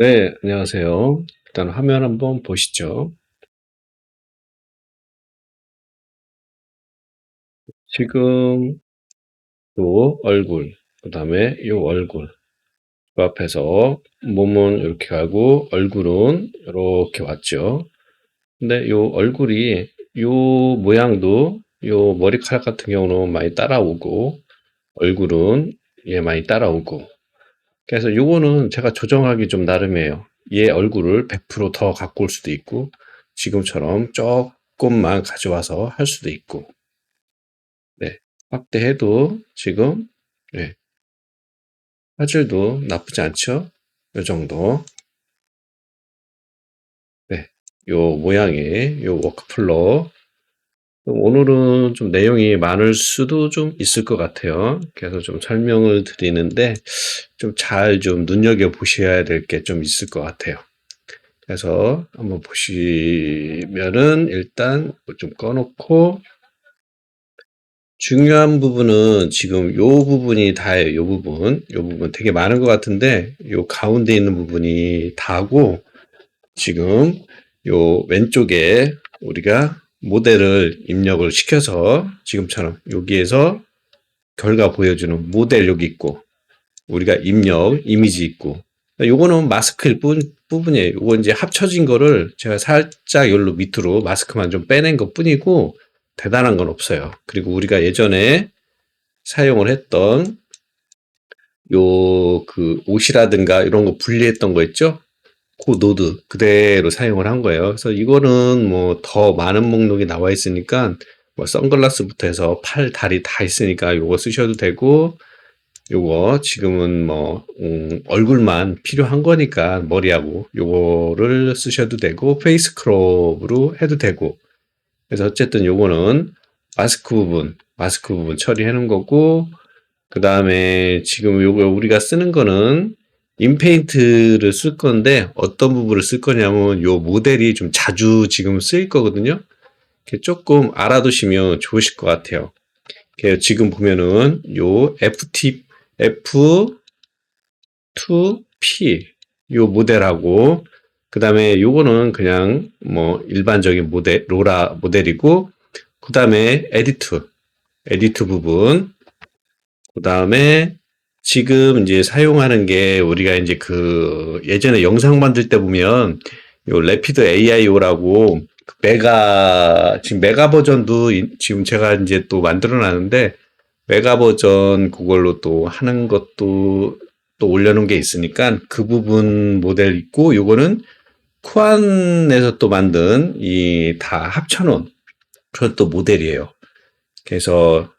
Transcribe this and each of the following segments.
네, 안녕하세요. 일단 화면 한번 보시죠. 지금 요 얼굴, 그 다음에 요 얼굴. 그 앞에서 몸은 이렇게 가고 얼굴은 이렇게 왔죠. 근데 요 얼굴이 요 모양도 요 머리카락 같은 경우는 많이 따라오고 얼굴은 얘 많이 따라오고 그래서 요거는 제가 조정하기 좀 나름이에요. 얘 얼굴을 100%더 갖고 올 수도 있고 지금처럼 조금만 가져와서 할 수도 있고 네. 확대해도 지금 네. 화질도 나쁘지 않죠? 요 정도. 네. 요 모양의 요 워크플로. 오늘은 좀 내용이 많을 수도 좀 있을 것 같아요. 그래서 좀 설명을 드리는데 좀 잘 좀 눈여겨 보셔야 될 게 좀 있을 것 같아요. 그래서 한번 보시면은 일단 좀 꺼놓고 중요한 부분은 지금 요 부분이 다예요. 요 부분. 요 부분 되게 많은 것 같은데 요 가운데 있는 부분이 다고 지금 요 왼쪽에 우리가 모델을 입력을 시켜서 지금처럼 여기에서 결과 보여주는 모델 여기 있고 우리가 입력 이미지 있고 요거는 마스크일 부분이에요. 요거 이제 합쳐진 거를 제가 살짝 여기로 밑으로 마스크만 좀 빼낸 것 뿐이고 대단한 건 없어요. 그리고 우리가 예전에 사용을 했던 요 그 옷이라든가 이런 거 분리했던 거 있죠? 그 노드 그대로 사용을 한 거예요. 그래서 이거는 뭐 더 많은 목록이 나와 있으니까 뭐 선글라스부터 해서 팔, 다리 다 있으니까 요거 쓰셔도 되고 요거 지금은 뭐 얼굴만 필요한 거니까 머리하고 요거를 쓰셔도 되고 페이스 크롭으로 해도 되고 그래서 어쨌든 요거는 마스크 부분 처리해 놓은 거고 그 다음에 지금 요거 우리가 쓰는 거는 인페인트를 쓸 건데 어떤 부분을 쓸 거냐면 요 모델이 좀 자주 지금 쓰일 거거든요. 조금 알아두시면 좋으실 것 같아요. 지금 보면은 요 F2P 요 모델하고 그 다음에 요거는 그냥 뭐 일반적인 모델 로라 모델이고 그 다음에 에디트 부분 그 다음에 지금 이제 사용하는 게 우리가 이제 그 예전에 영상 만들 때 보면 요 레피드 AIO라고 지금 메가 버전도 지금 제가 이제 또 만들어 놨는데 메가 버전 그걸로 또 하는 것도 또 올려놓은 게 있으니까 그 부분 모델 있고 요거는 쿠안에서 또 만든 이 다 합쳐놓은 그런 또 모델이에요. 그래서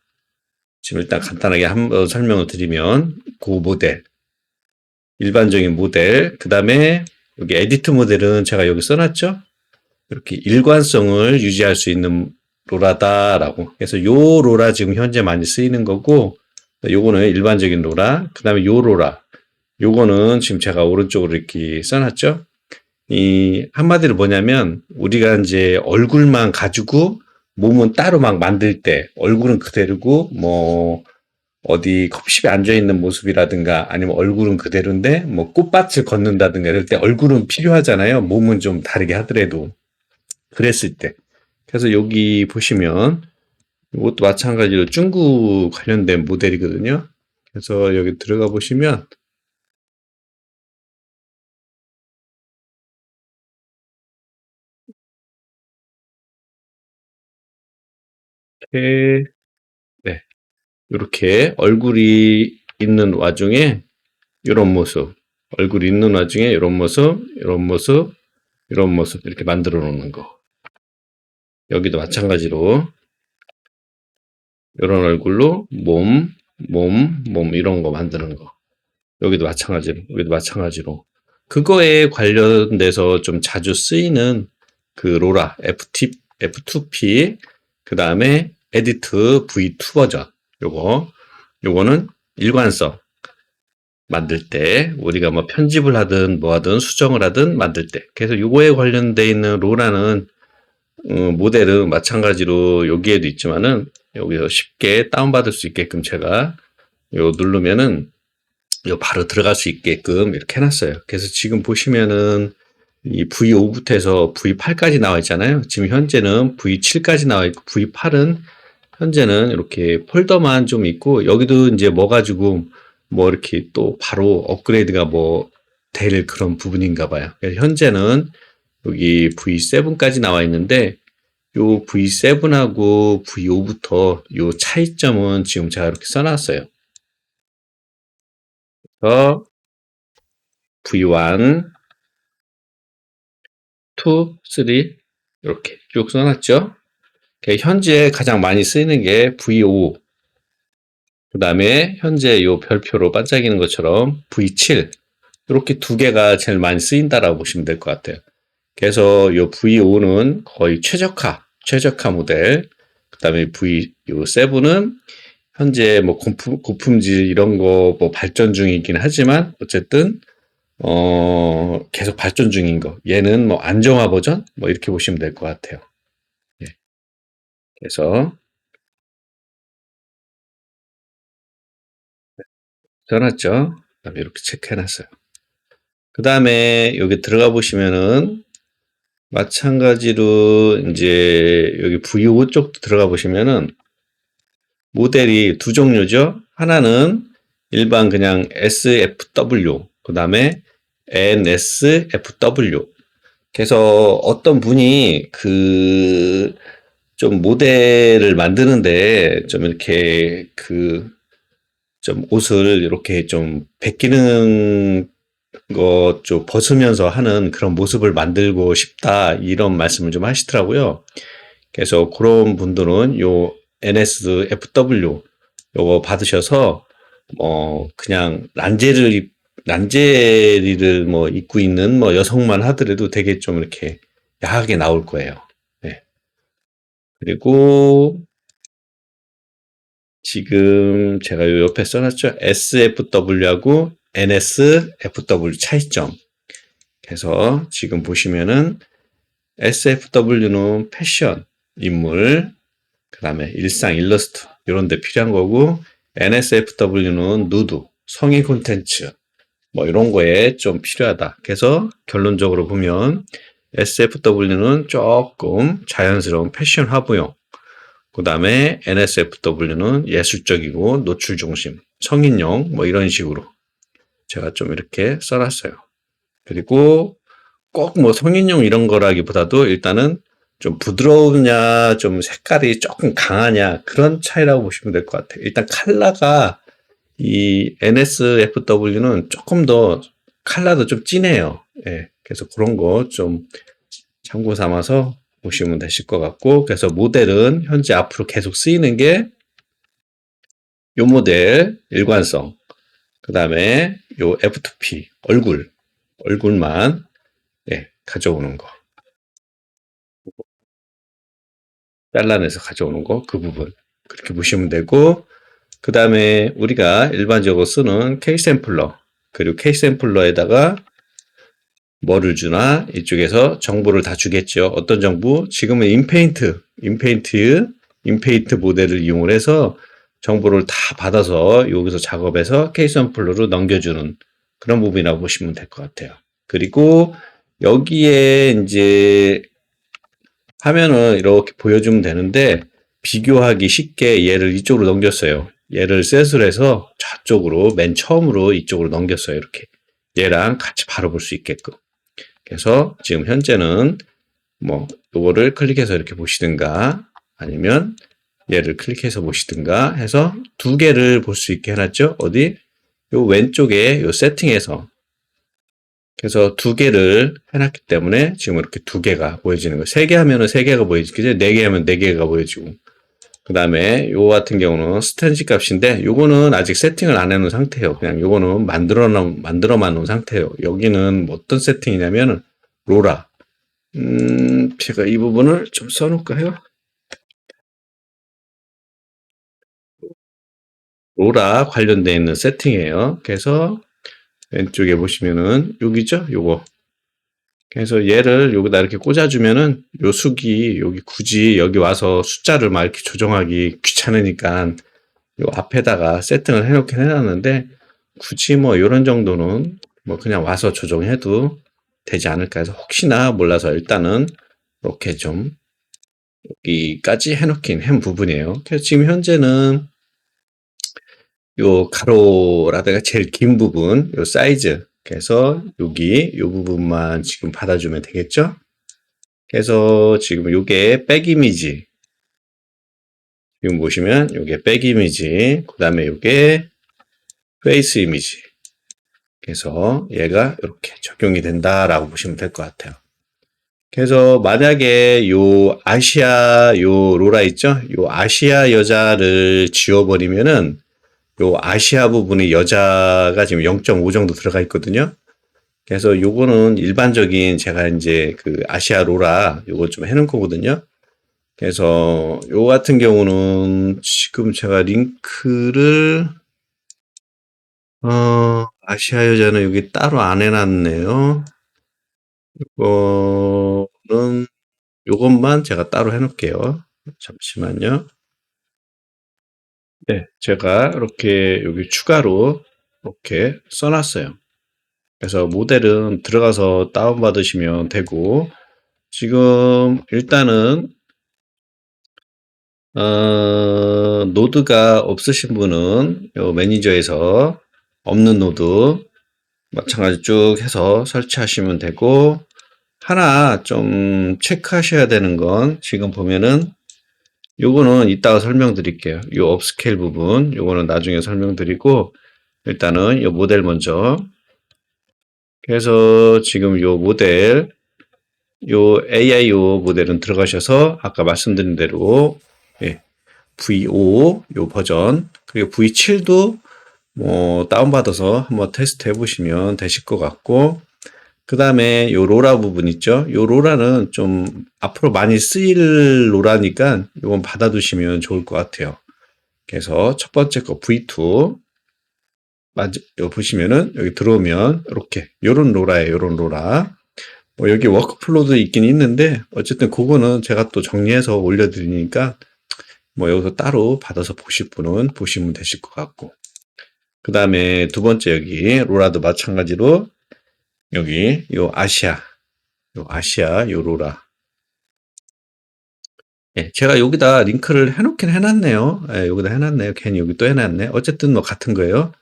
지금 일단 간단하게 한번 설명을 드리면 그 모델 일반적인 모델 그 다음에 여기 에디트 모델은 제가 여기 써놨죠. 이렇게 일관성을 유지할 수 있는 로라다라고 그래서 요 로라 지금 현재 많이 쓰이는 거고 요거는 일반적인 로라 그 다음에 요 로라 요거는 지금 제가 오른쪽으로 이렇게 써놨죠. 이 한마디로 뭐냐면 우리가 이제 얼굴만 가지고 몸은 따로 막 만들 때 얼굴은 그대로고 뭐 어디 커피숍에 앉아 있는 모습이라든가 아니면 얼굴은 그대로인데 뭐 꽃밭을 걷는다든가 이럴 때 얼굴은 필요하잖아요. 몸은 좀 다르게 하더라도 그랬을 때. 그래서 여기 보시면 이것도 마찬가지로 중국 관련된 모델이거든요. 그래서 여기 들어가 보시면 이렇게 네, 이렇게 얼굴이 있는 와중에 이런 모습, 얼굴이 있는 와중에 이런 모습, 이런 모습, 이런 모습 이렇게 만들어 놓는 거. 여기도 마찬가지로 이런 얼굴로 몸 이런 거 만드는 거. 여기도 마찬가지로. 그거에 관련돼서 좀 자주 쓰이는 그 로라 F2P 그 다음에 에디트 V2 버전 요거는 일관성 만들 때 우리가 뭐 편집을 하든 뭐 하든 수정을 하든 만들 때 그래서 요거에 관련돼 있는 로라는 모델은 마찬가지로 여기에도 있지만은 여기서 쉽게 다운받을 수 있게끔 제가 요 누르면은 요 바로 들어갈 수 있게끔 이렇게 해놨어요. 그래서 지금 보시면은 이 V5부터 해서 V8까지 나와 있잖아요. 지금 현재는 V7까지 나와 있고 V8은 현재는 이렇게 폴더만 좀 있고 여기도 이제 뭐 가지고 뭐 이렇게 또 바로 업그레이드가 뭐 될 그런 부분인가 봐요. 현재는 여기 V7까지 나와 있는데 요 V7하고 V5부터 요 차이점은 지금 제가 이렇게 써놨어요. 그래서 V1, 2, 3 이렇게 쭉 써놨죠. 현재 가장 많이 쓰이는 게 V5, 그 다음에 현재 요 별표로 반짝이는 것처럼 V7 이렇게 두 개가 제일 많이 쓰인다라고 보시면 될 것 같아요. 그래서 요 V5는 거의 최적화 모델, 그 다음에 V7은 현재 뭐 고품질 이런 거 뭐 발전 중이긴 하지만 어쨌든 계속 발전 중인 거. 얘는 뭐 안정화 버전 뭐 이렇게 보시면 될 것 같아요. 예. 그래서 써놨죠. 그다음에 이렇게 체크해놨어요. 그 다음에 여기 들어가 보시면은 마찬가지로 이제 여기 V5 쪽도 들어가 보시면은 모델이 두 종류죠. 하나는 일반 그냥 SFW, 그 다음에 NSFW. 그래서 어떤 분이 그 좀 모델을 만드는데 좀 이렇게 그 좀 옷을 이렇게 좀 베끼는 거 좀 벗으면서 하는 그런 모습을 만들고 싶다 이런 말씀을 좀 하시더라고요. 그래서 그런 분들은 요 NSFW 요거 받으셔서 그냥 란제리를 뭐 입고 있는 뭐 여성만 하더라도 되게 좀 이렇게 야하게 나올 거예요. 네. 그리고 지금 제가 요 옆에 써놨죠. SFW하고 NSFW 차이점. 그래서 지금 보시면은 SFW는 패션, 인물, 그 다음에 일상 일러스트 이런 데 필요한 거고 NSFW는 누드, 성인 콘텐츠 뭐 이런 거에 좀 필요하다. 그래서 결론적으로 보면 SFW는 조금 자연스러운 패션 화보용, 그 다음에 NSFW는 예술적이고 노출 중심, 성인용 뭐 이런 식으로 제가 좀 이렇게 써놨어요. 그리고 꼭 뭐 성인용 이런 거라기보다도 일단은 좀 부드러우냐, 좀 색깔이 조금 강하냐 그런 차이라고 보시면 될 것 같아요. 일단 컬러가 이 NSFW는 조금 더 컬러도 좀 진해요. 예, 그래서 그런 거 좀 참고 삼아서 보시면 되실 것 같고, 그래서 모델은 현재 앞으로 계속 쓰이는 게 요 모델 일관성, 그 다음에 요 F2P 얼굴만 예, 가져오는 거, 잘라내서 가져오는 거 그 부분 그렇게 보시면 되고, 그 다음에 우리가 일반적으로 쓰는 K샘플러, 그리고 K샘플러에다가 뭐를 주나 이쪽에서 정보를 다 주겠죠. 어떤 정보? 지금은 인페인트 모델을 이용을 해서 정보를 다 받아서 여기서 작업해서 K샘플러로 넘겨주는 그런 부분이라고 보시면 될 것 같아요. 그리고 여기에 이제 화면을 이렇게 보여주면 되는데 비교하기 쉽게 얘를 이쪽으로 넘겼어요. 얘를 셋을 해서 저쪽으로 맨 처음으로 이쪽으로 넘겼어요. 이렇게 얘랑 같이 바로 볼 수 있게끔. 그래서 지금 현재는 뭐 요거를 클릭해서 이렇게 보시든가 아니면 얘를 클릭해서 보시든가 해서 두 개를 볼 수 있게 해놨죠. 어디? 요 왼쪽에 요 세팅에서. 그래서 두 개를 해놨기 때문에 지금 이렇게 두 개가 보여지는 거예요. 세 개 하면은 세 개가 보여지겠죠. 네 개 하면 네 개가 보여지고. 그 다음에 요 같은 경우는 스탠지 값인데 요거는 아직 세팅을 안 해놓은 상태예요. 그냥 요거는 만들어만 놓은 상태예요. 여기는 뭐 어떤 세팅이냐면은 로라. 제가 이 부분을 좀 써놓을까요? 로라 관련되어 있는 세팅이에요. 그래서 왼쪽에 보시면은 여기죠? 요거. 그래서 얘를 여기다 이렇게 꽂아주면은 요 숙이 여기 굳이 여기 와서 숫자를 막 이렇게 조정하기 귀찮으니까 요 앞에다가 세팅을 해놓긴 해놨는데 굳이 뭐 요런 정도는 뭐 그냥 와서 조정해도 되지 않을까 해서 혹시나 몰라서 일단은 이렇게 좀 여기까지 해놓긴 한 부분이에요. 그래서 지금 현재는 요 가로라든가 제일 긴 부분, 요 사이즈. 그래서 여기 요 부분만 지금 받아주면 되겠죠? 그래서 지금 요게 백 이미지. 지금 보시면 요게 백 이미지. 그 다음에 요게 페이스 이미지. 그래서 얘가 이렇게 적용이 된다라고 보시면 될 것 같아요. 그래서 만약에 요 아시아 요 로라 있죠? 요 아시아 여자를 지워버리면은 요 아시아 부분의 여자가 지금 0.5 정도 들어가 있거든요. 그래서 요거는 일반적인 제가 이제 그 아시아 로라 요거 좀 해놓은 거거든요. 그래서 요 같은 경우는 지금 제가 링크를 아시아 여자는 여기 따로 안 해놨네요. 이거는 요것만 제가 따로 해놓을게요. 잠시만요. 네, 제가 이렇게 여기 추가로 이렇게 써놨어요. 그래서 모델은 들어가서 다운받으시면 되고, 지금 일단은 노드가 없으신 분은 요 매니저에서 없는 노드 마찬가지 쭉 해서 설치하시면 되고, 하나 좀 체크하셔야 되는 건 지금 보면은 요거는 이따가 설명드릴게요. 요 업스케일 부분 요거는 나중에 설명드리고, 일단은 요 모델 먼저. 그래서 지금 요 모델 요 AIO 모델은 들어가셔서 아까 말씀드린 대로 예, V5 요 버전 그리고 V7도 뭐 다운받아서 한번 테스트 해보시면 되실 것 같고, 그 다음에 요 로라 부분 있죠. 요 로라는 좀 앞으로 많이 쓰일 로라니까 요건 받아두시면 좋을 것 같아요. 그래서 첫 번째 거 V2 요 보시면은 여기 들어오면 이렇게 요런 로라예요. 요런 로라. 뭐 여기 워크플로우도 있긴 있는데 어쨌든 그거는 제가 또 정리해서 올려드리니까 뭐 여기서 따로 받아서 보실 분은 보시면 되실 것 같고, 그 다음에 두 번째 여기 로라도 마찬가지로 여기 요 아시아 요 로라. 예, 제가 여기다 링크를 해놓긴 해놨네요. 예, 여기다 해놨네요. 괜히 여기 또 해놨네. 어쨌든 뭐 같은 거예요.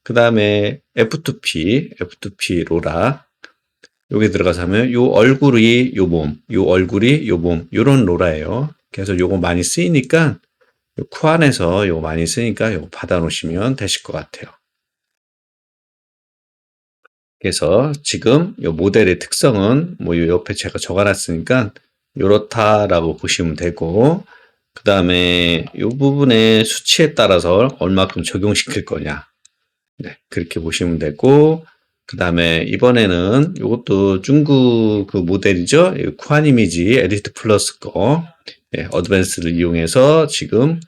그 다음에 F2P 로라. 여기 들어가서 하면 요 얼굴이 요 몸, 요 얼굴이 요 몸, 요런 로라예요. 그래서 요거 많이 쓰이니까 요 코 안에서 요거 많이 쓰니까 요거 받아 놓으시면 되실 것 같아요. 그래서 지금 요 모델의 특성은 뭐 요 옆에 제가 적어 놨으니까 요렇다라고 보시면 되고, 그 다음에 요 부분의 수치에 따라서 얼마큼 적용시킬 거냐. 네, 그렇게 보시면 되고, 그 다음에 이번에는 이것도 중국 그 모델이죠. 쿠안 이미지 에디트 플러스 거, 예, 어드밴스를 이용해서 지금,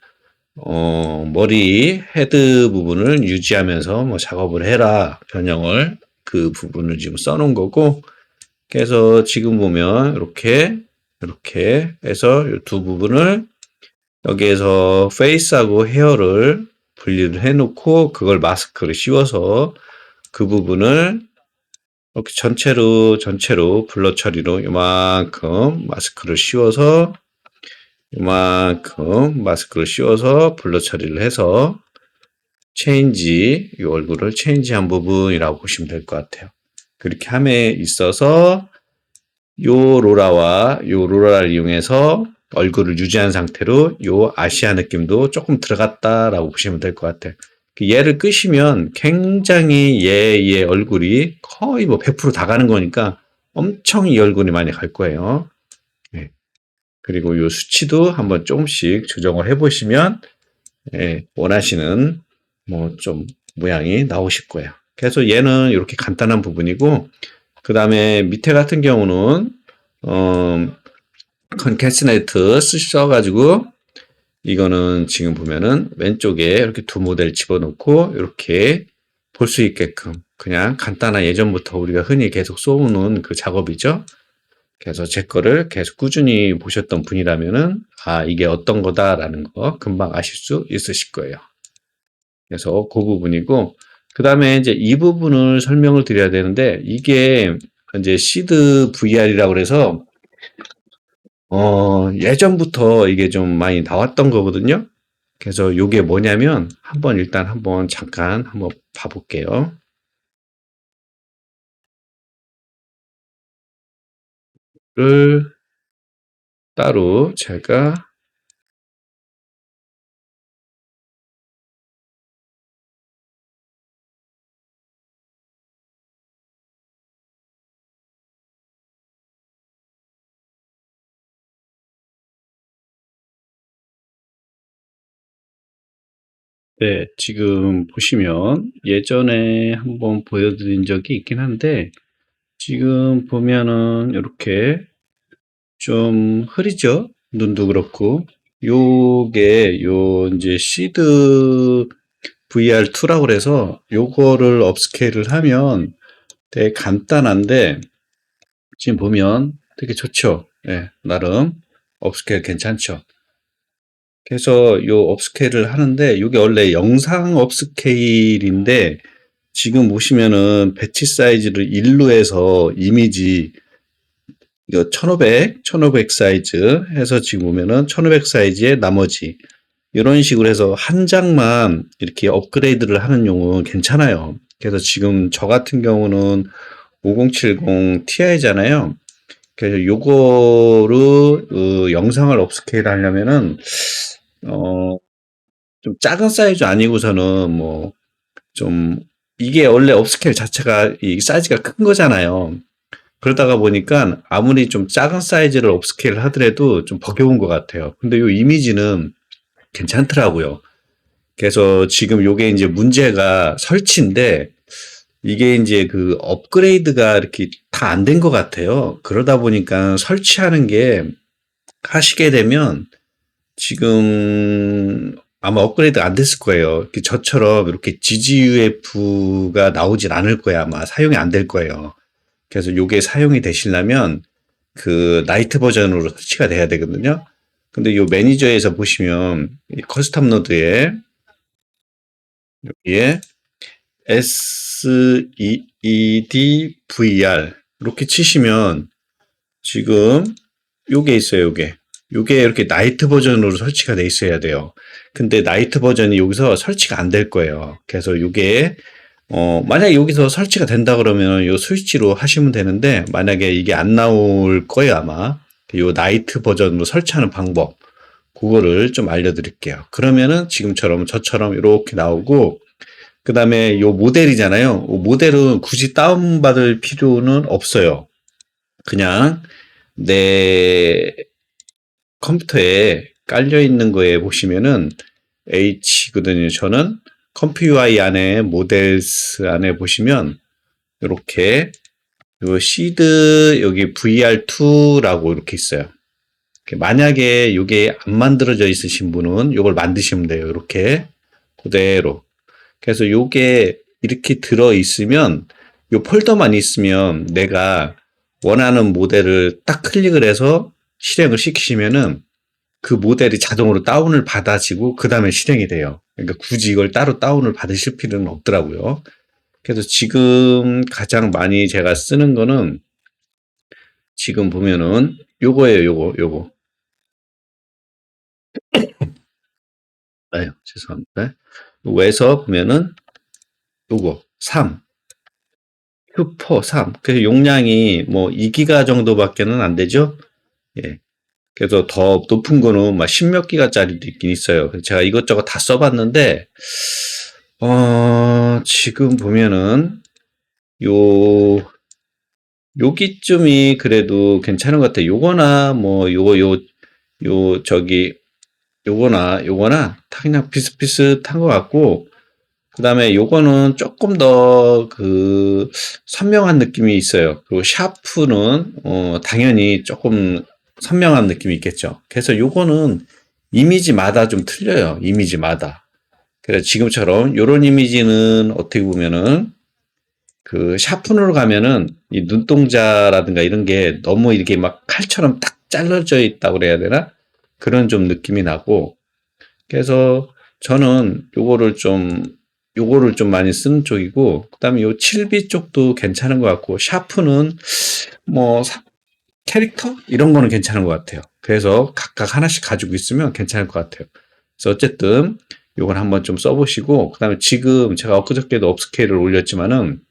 머리 헤드 부분을 유지하면서 뭐 작업을 해라. 변형을 그 부분을 지금 써놓은 거고, 그래서 지금 보면 이렇게 해서 이 두 부분을 여기에서 페이스하고 헤어를 분리를 해놓고 그걸 마스크를 씌워서 그 부분을 이렇게 전체로 블러 처리로 요만큼 마스크를 씌워서 블러 처리를 해서 체인지 이 얼굴을 체인지한 부분이라고 보시면 될 것 같아요. 그렇게 함에 있어서 요 로라를 이용해서 얼굴을 유지한 상태로 요 아시아 느낌도 조금 들어갔다라고 보시면 될 것 같아요. 얘를 끄시면 굉장히 얘의 얼굴이 거의 뭐 100% 다 가는 거니까 엄청 이 얼굴이 많이 갈 거예요. 네. 그리고 요 수치도 한번 조금씩 조정을 해보시면 예, 원하시는 뭐 좀 모양이 나오실 거예요. 그래서 얘는 이렇게 간단한 부분이고, 그 다음에 밑에 같은 경우는 컨캐스네이트 써가지고 이거는 지금 보면은 왼쪽에 이렇게 두 모델 집어넣고 이렇게 볼 수 있게끔 그냥 간단한 예전부터 우리가 흔히 계속 쏘는 그 작업이죠. 그래서 제 거를 계속 꾸준히 보셨던 분이라면은 아 이게 어떤 거다라는 거 금방 아실 수 있으실 거예요. 그래서 그 부분이고, 그 다음에 이제 이 부분을 설명을 드려야 되는데, 이게 이제 시드 VR이라고 그래서, 예전부터 이게 좀 많이 나왔던 거거든요. 그래서 이게 뭐냐면, 일단 한번 잠깐 한번 봐볼게요. 를 따로 제가 네, 지금 보시면 예전에 한번 보여드린 적이 있긴 한데, 지금 보면은 이렇게 좀 흐리죠? 눈도 그렇고. 이제 시드 VR2라고 그래서 요거를 업스케일을 하면 되게 간단한데, 지금 보면 되게 좋죠? 예, 나름 업스케일 괜찮죠? 그래서 요 업스케일을 하는데, 이게 원래 영상 업스케일인데, 지금 보시면은 배치 사이즈를 1로 해서 이미지 이거 1500 사이즈 해서 지금 보면은 1500 사이즈의 나머지 이런 식으로 해서 한 장만 이렇게 업그레이드를 하는 용은 괜찮아요. 그래서 지금 저 같은 경우는 5070 Ti잖아요. 그래서 요거를 영상을 업스케일 하려면은 어, 좀 작은 사이즈 아니고서는 뭐 좀 이게 원래 업스케일 자체가 이 사이즈가 큰 거잖아요. 그러다가 보니까 아무리 좀 작은 사이즈를 업스케일 하더라도 좀 버거운 것 같아요. 근데 이 이미지는 괜찮더라고요. 그래서 지금 요게 이제 문제가 설치인데 이게 이제 그 업그레이드가 이렇게 다 안 된 것 같아요. 그러다 보니까 설치하는 게 하시게 되면 지금 아마 업그레이드 안 됐을 거예요. 저처럼 이렇게 GGUF가 나오질 않을 거야. 아마 사용이 안 될 거예요. 그래서 요게 사용이 되시려면 그 나이트 버전으로 설치가 돼야 되거든요. 근데 요 매니저에서 보시면 이 커스텀 노드에 여기에 SEEDVR 이렇게 치시면 지금 요게 있어요. 요게 이렇게 나이트 버전으로 설치가 돼 있어야 돼요. 근데 나이트 버전이 여기서 설치가 안 될 거예요. 그래서 요게 만약에 여기서 설치가 된다 그러면 요 스위치로 하시면 되는데 만약에 이게 안 나올 거예요 아마. 요 나이트 버전으로 설치하는 방법 그거를 좀 알려드릴게요. 그러면은 지금처럼 저처럼 이렇게 나오고 그 다음에 요 모델이잖아요. 요 모델은 굳이 다운받을 필요는 없어요. 그냥 내 컴퓨터에 깔려 있는 거에 보시면은 H거든요. 저는 컴퓨I 안에 모델스 안에 보시면 이렇게 요 시드 여기 VR2라고 이렇게 있어요. 만약에 이게 안 만들어져 있으신 분은 이걸 만드시면 돼요. 이렇게 그대로. 그래서 요게 이렇게 들어 있으면 요 폴더만 있으면 내가 원하는 모델을 딱 클릭을 해서 실행을 시키시면은 그 모델이 자동으로 다운을 받아지고 그 다음에 실행이 돼요. 그러니까 굳이 이걸 따로 다운을 받으실 필요는 없더라고요. 그래서 지금 가장 많이 제가 쓰는 거는 지금 보면은 요거예요. 요거. 아유, 죄송합니다. 요거에서 보면은 요거 3, 슈퍼 3. 그래서 용량이 뭐 2기가 정도밖에는 안 되죠. 예. 그래서 더 높은 거는 막 10몇 기가짜리도 있긴 있어요. 그래서 제가 이것저것 다 써봤는데, 지금 보면은 요 여기쯤이 그래도 괜찮은 것 같아요. 요거나 뭐 저기 요거나 다 그냥 비슷비슷한 것 같고 그다음에 요거는 조금 더 그 선명한 느낌이 있어요. 그리고 샤프는 당연히 조금 선명한 느낌이 있겠죠. 그래서 요거는 이미지마다 좀 틀려요. 이미지마다. 그래서 지금처럼 요런 이미지는 어떻게 보면은 그 샤픈으로 가면은 이 눈동자라든가 이런 게 너무 이렇게 막 칼처럼 딱 잘라져 있다고 그래야 되나? 그런 좀 느낌이 나고 그래서 저는 요거를 좀 요거를 좀 많이 쓰는 쪽이고, 그 다음에 요 7B 쪽도 괜찮은 것 같고, 샤프는 뭐, 캐릭터? 이런 거는 괜찮은 것 같아요. 그래서 각각 하나씩 가지고 있으면 괜찮을 것 같아요. 그래서 어쨌든, 요걸 한번 좀 써보시고, 그 다음에 지금 제가 엊그저께도 업스케일을 올렸지만은,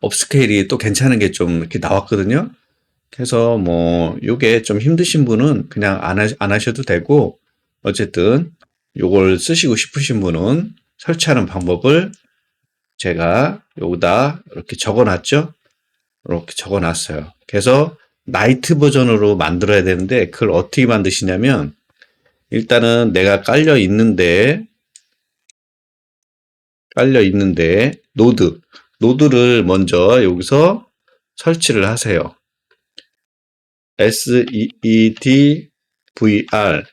업스케일이 또 괜찮은 게 좀 이렇게 나왔거든요. 그래서 뭐, 요게 좀 힘드신 분은 그냥 안 하셔도 되고, 어쨌든, 요걸 쓰시고 싶으신 분은 설치하는 방법을 제가 여기다 이렇게 적어 놨죠? 이렇게 적어 놨어요. 그래서 나이트 버전으로 만들어야 되는데, 그걸 어떻게 만드시냐면, 일단은 내가 깔려 있는데, 노드를 먼저 여기서 설치를 하세요. SEEDVR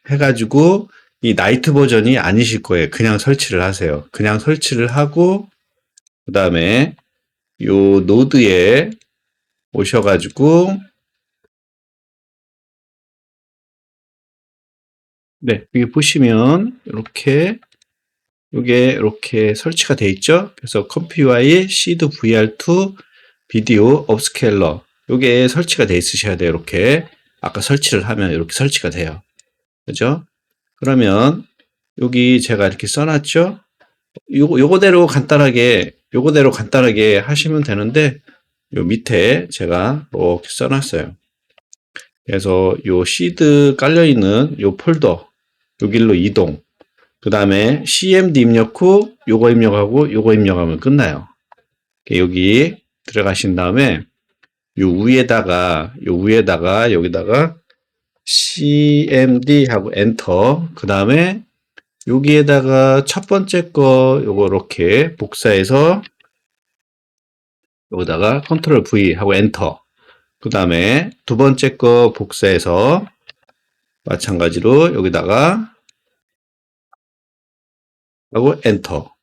해가지고 이 나이트 버전이 아니실 거예요. 그냥 설치를 하세요. 그냥 설치를 하고 그 다음에 요 노드에 오셔가지고 네, 여기 보시면 이렇게 이게 이렇게 설치가 돼 있죠. 그래서 컴퓨와의 시드 VR2 비디오 업스케일러 이게 설치가 돼 있으셔야 돼요. 이렇게 아까 설치를 하면 이렇게 설치가 돼요. 그죠? 그러면 여기 제가 이렇게 써놨죠. 요거대로 간단하게 하시면 되는데 요 밑에 제가 이렇게 써놨어요. 그래서 요 시드 깔려있는 요 폴더 여기로 이동. 그 다음에 cmd 입력 후 요거 입력하고 요거 입력하면 끝나요. 여기 들어가신 다음에 요 위에다가 여기다가 cmd 하고 엔터. 그 다음에 여기에다가 첫 번째 거 요거 이렇게 복사해서 여기다가 컨트롤 V 하고 엔터. 그 다음에 두 번째 거 복사해서 마찬가지로 여기다가 하고 엔터.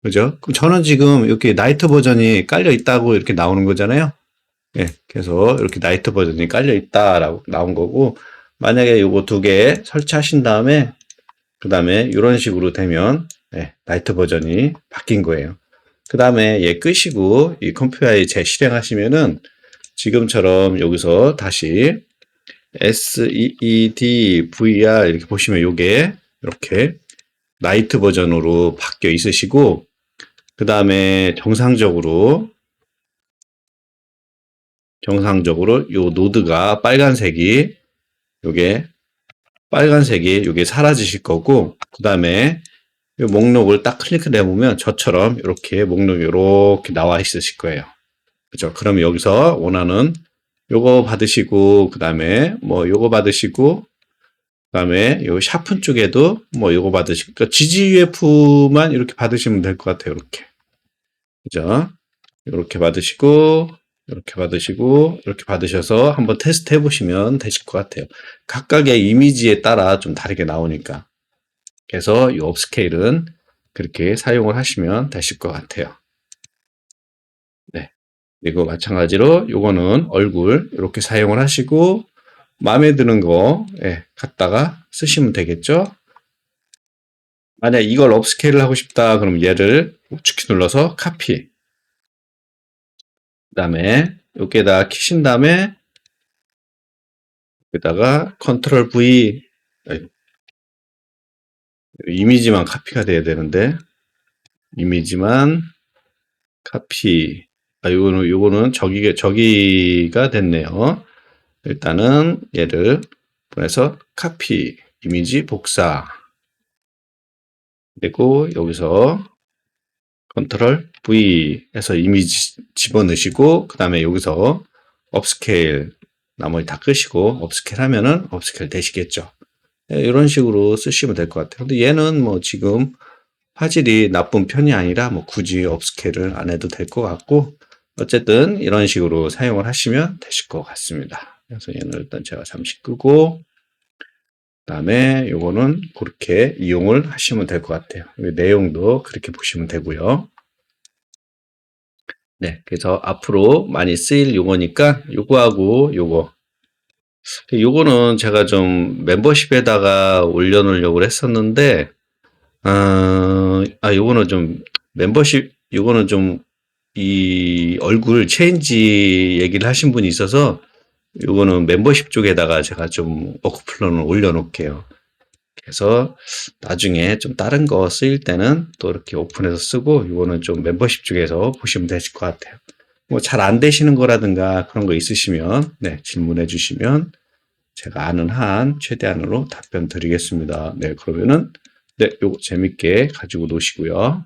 그죠? 그럼 저는 지금 이렇게 나이트 버전이 깔려 있다고 이렇게 나오는 거잖아요. 예, 그래서 이렇게 나이트 버전이 깔려 있다라고 나온 거고, 만약에 요거 두 개 설치하신 다음에 그 다음에 이런 식으로 되면 예, 나이트 버전이 바뀐 거예요. 그 다음에 얘 끄시고 이 컴퓨터에 재실행하시면은 지금처럼 여기서 다시 SEEDVR 이렇게 보시면 요게 이렇게 나이트 버전으로 바뀌어 있으시고 그 다음에 정상적으로 요 노드가 빨간색이 요게 사라지실 거고 그 다음에 이 목록을 딱 클릭을 해보면 저처럼 이렇게 목록이 이렇게 나와 있으실 거예요. 그죠? 그럼 여기서 원하는 요거 받으시고 그 다음에 뭐 요거 받으시고 그 다음에 요 샤픈 쪽에도 뭐 요거 받으시고 그러니까 GGUF만 이렇게 받으시면 될 것 같아요. 이렇게 그죠? 이렇게 받으시고 이렇게 받으셔서 한번 테스트 해보시면 되실 것 같아요. 각각의 이미지에 따라 좀 다르게 나오니까. 그래서 이 업스케일은 그렇게 사용을 하시면 되실 것 같아요. 네. 그리고 마찬가지로 요거는 얼굴 이렇게 사용을 하시고 마음에 드는 거 갖다가 쓰시면 되겠죠. 만약 이걸 업스케일을 하고 싶다 그럼 얘를 우측키 눌러서 카피 그 다음에 여기에다 키신 다음에 여기다가 컨트롤 V 이미지만 카피가 돼야 되는데 이미지만 카피 요거는 저기가 됐네요. 일단은 얘를 보내서 카피 이미지 복사 그리고 여기서 컨트롤 V 해서 이미지 집어넣으시고 그 다음에 여기서 업스케일 나머지 다 끄시고 업스케일 하면은 업스케일 되시겠죠. 이런 식으로 쓰시면 될 것 같아요. 근데 얘는 뭐 지금 화질이 나쁜 편이 아니라 뭐 굳이 업스케일을 안 해도 될 것 같고 어쨌든 이런 식으로 사용을 하시면 되실 것 같습니다. 그래서 얘는 일단 제가 잠시 끄고 그다음에 요거는 그렇게 이용을 하시면 될 것 같아요. 내용도 그렇게 보시면 되고요. 네, 그래서 앞으로 많이 쓰일 요거니까 요거하고 요거는 제가 좀 멤버십에다가 올려놓으려고 했었는데 요거는 좀 멤버십, 요거는 좀 이 얼굴 체인지 얘기를 하신 분이 있어서 요거는 멤버십 쪽에다가 제가 좀 워크플로우를 올려놓을게요. 그래서 나중에 좀 다른 거 쓰일 때는 또 이렇게 오픈해서 쓰고 요거는 좀 멤버십 쪽에서 보시면 되실 것 같아요. 뭐 잘 안 되시는 거라든가 그런 거 있으시면 네, 질문해 주시면 제가 아는 한 최대한으로 답변 드리겠습니다. 네, 그러면은 네, 요거 재밌게 가지고 노시고요.